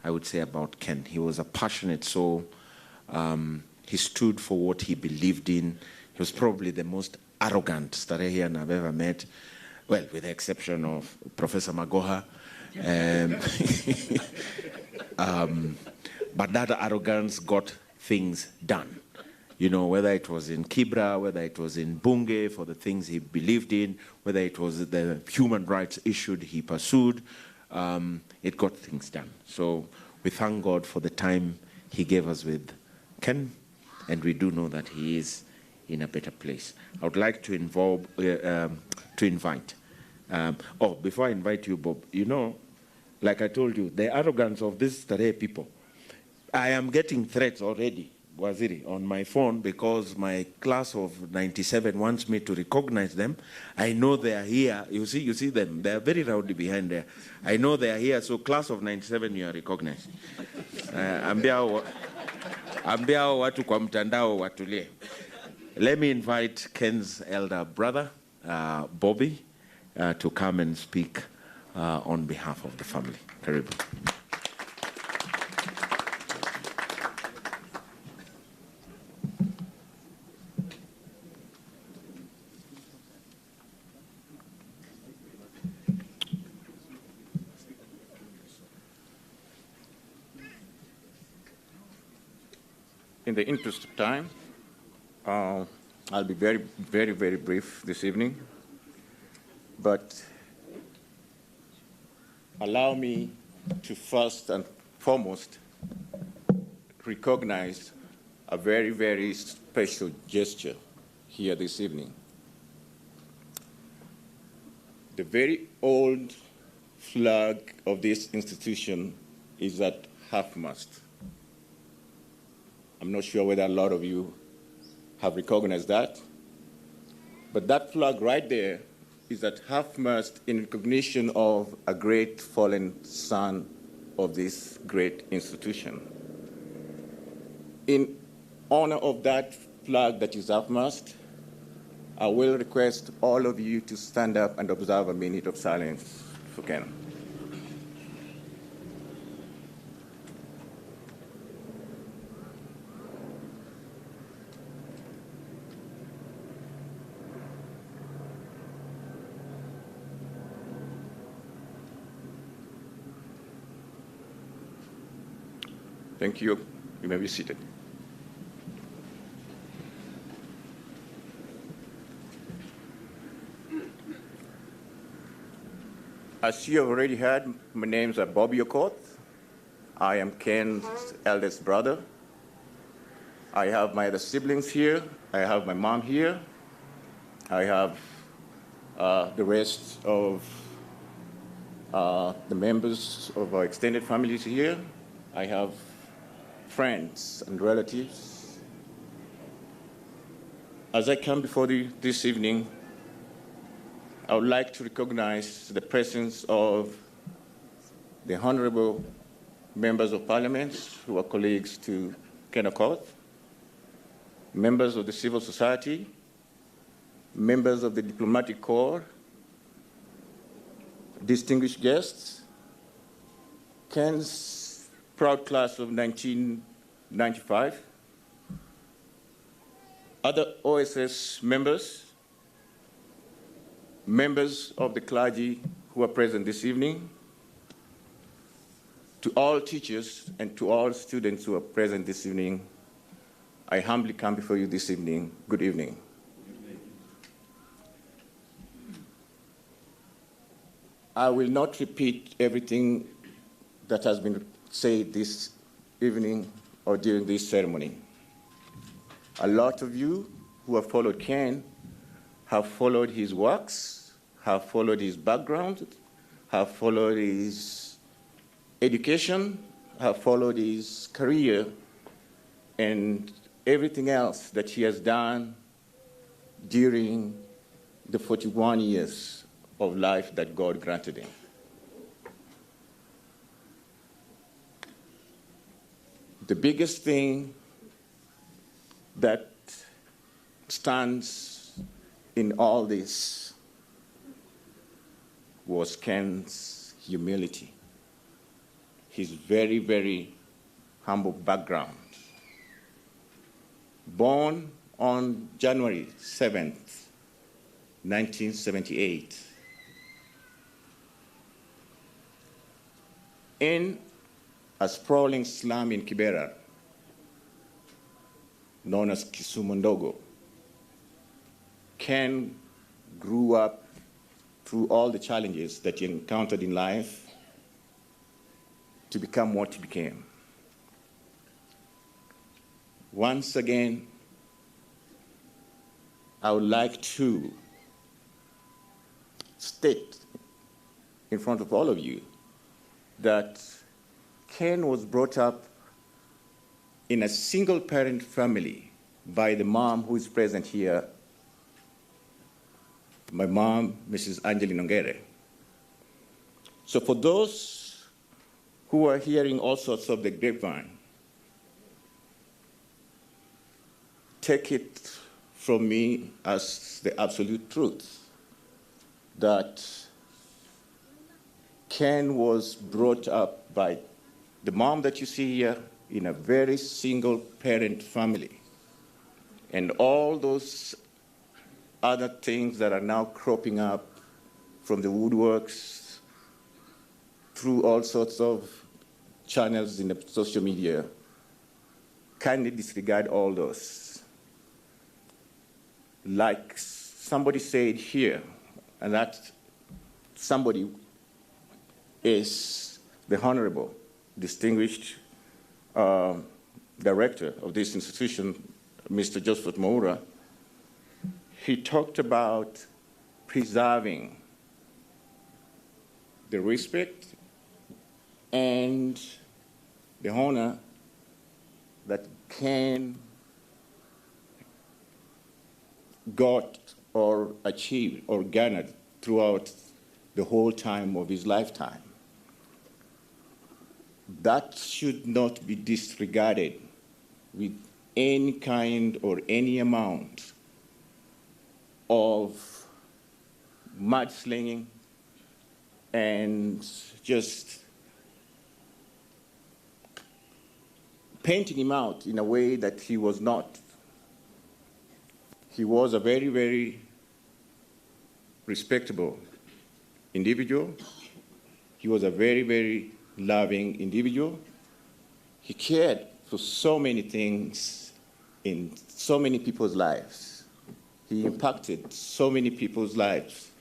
I would say, about Ken. He was a passionate soul. He stood for what he believed in. He was probably the most arrogant Starehian I've ever met. Well, with the exception of Professor Magoha. But that arrogance got things done. You know, whether it was in Kibra, whether it was in Bunge for the things he believed in, whether it was the human rights issue he pursued, it got things done. So we thank God for the time he gave us with Ken, and we do know that he is in a better place. I would like to invite. Before I invite you, Bob, you know, like I told you, the arrogance of these Starehe people. I am getting threats already, Waziri, on my phone because my class of 97 wants me to recognize them. I know they are here. You see them. They are very rowdy behind there. I know they are here, so class of 97, you are recognized. Ambia watu kwa mtandao watulie. Let me invite Ken's elder brother, Bobby, to come and speak on behalf of the family. Karibu. In the interest of time, I'll be very, very, very brief this evening, but allow me to first and foremost recognize a very, very special gesture here this evening. The very old flag of this institution is at half-mast. I'm not sure whether a lot of you have recognized that, but that flag right there is at half-mast in recognition of a great fallen son of this great institution. In honor of that flag that is half-mast, I will request all of you to stand up and observe a minute of silence for Ken. Thank you. You may be seated. As you have already heard, my names are Bobby Okoth. I am Ken's eldest brother. I have my other siblings here. I have my mom here. I have the rest of the members of our extended families here. I have friends and relatives. As I come before you this evening, I would like to recognize the presence of the honorable members of parliament who are colleagues to Ken Okoth, members of the civil society, members of the diplomatic corps, distinguished guests, Ken's proud class of 1995, other OSS members, members of the clergy who are present this evening, to all teachers and to all students who are present this evening, I humbly come before you this evening. Good evening. I will not repeat everything that has been said this evening or during this ceremony. A lot of you who have followed Ken have followed his works, have followed his background, have followed his education, have followed his career, and everything else that he has done during the 41 years of life that God granted him. The biggest thing that stands in all this was Ken's humility. his very, very humble background. Born on January 7th, 1978, in a sprawling slum in Kibera, known as Kisumu Ndogo. Ken grew up through all the challenges that he encountered in life to become what he became. Once again, I would like to state in front of all of you that Ken was brought up in a single-parent family by the mom who is present here, my mom, Mrs. Angeline Ongere. So for those who are hearing all sorts of the grapevine, take it from me as the absolute truth that Ken was brought up by the mom that you see here in a very single-parent family. And all those other things that are now cropping up from the woodworks through all sorts of channels in the social media, kindly disregard all those. Like somebody said here, and that somebody is the Honorable Distinguished Director of this institution, Mr. Joseph Maura. He talked about preserving the respect and the honor that Ken got or achieved or garnered throughout the whole time of his lifetime. That should not be disregarded with any kind or any amount of mudslinging and just painting him out in a way that he was not. He was a very, very respectable individual. He was a very, very loving individual. He cared for so many things in so many people's lives. He impacted so many people's lives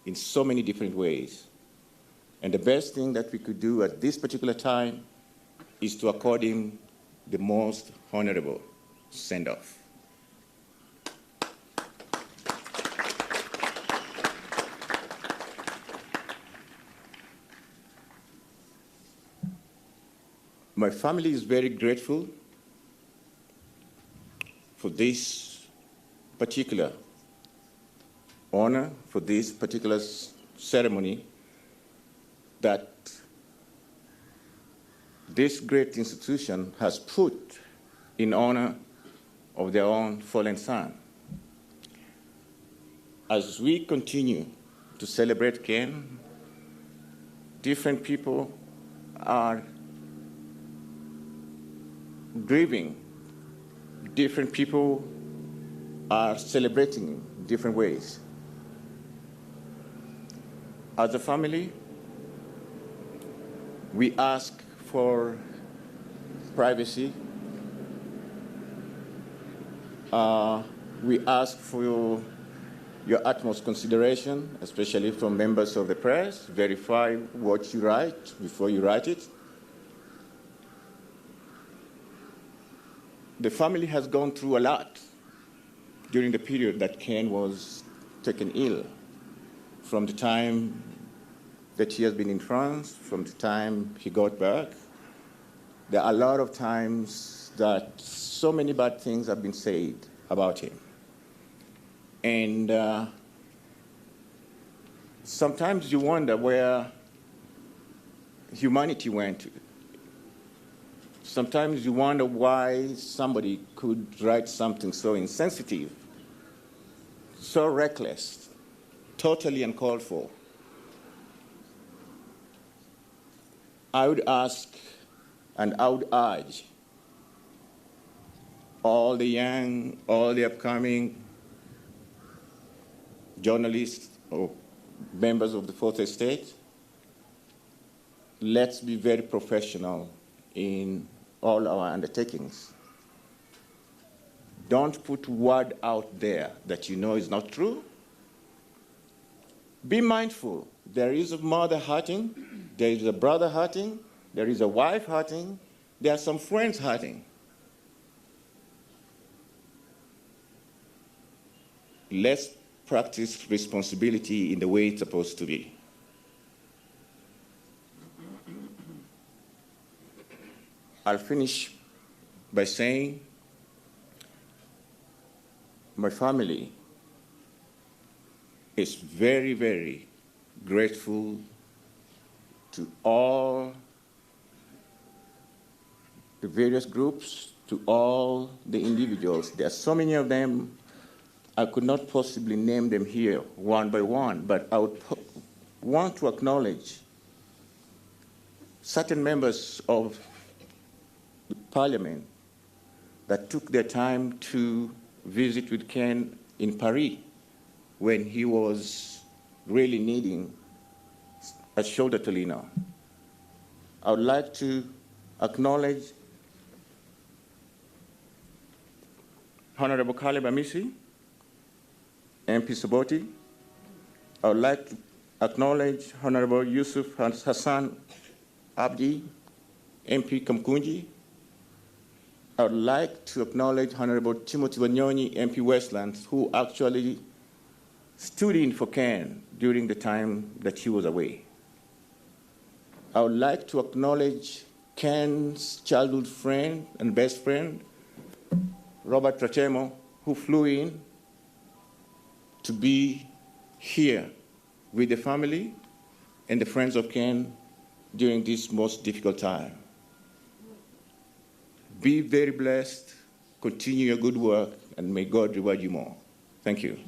in so many different ways. And the best thing that we could do at this particular time is to accord him the most honorable send-off. My family is very grateful for this particular honor, for this particular ceremony that this great institution has put in honor of their own fallen son. As we continue to celebrate Ken, different people are grieving. Different people are celebrating in different ways. As a family, we ask for privacy. We ask for your utmost consideration, especially from members of the press. Verify what you write before you write it. The family has gone through a lot during the period that Ken was taken ill, from the time that he has been in France, from the time he got back. There are a lot of times that so many bad things have been said about him. And sometimes you wonder where humanity went. Sometimes you wonder why somebody could write something so insensitive, so reckless, totally uncalled for. I would ask and I would urge all the young, all the upcoming journalists or members of the Fourth Estate, let's be very professional in all our undertakings. Don't put word out there that you know is not true. Be mindful. There is a mother hurting, there is a brother hurting, there is a wife hurting, there are some friends hurting. Let's practice responsibility in the way it's supposed to be. I'll finish by saying my family is very, very grateful to all the various groups, to all the individuals. There are so many of them, I could not possibly name them here one by one, but I would want to acknowledge certain members of the Parliament that took their time to visit with Ken in Paris when he was really needing a shoulder to lean on. I would like to acknowledge Honorable Caleb Amisi, MP Soboti. I would like to acknowledge Honorable Yusuf Hassan Abdi, MP Kamkunji. I would like to acknowledge Honorable Timothy Wanyonyi, MP Westlands, who actually stood in for Ken during the time that he was away. I would like to acknowledge Ken's childhood friend and best friend, Robert Trachemo, who flew in to be here with the family and the friends of Ken during this most difficult time. Be very blessed, continue your good work, and may God reward you more. Thank you.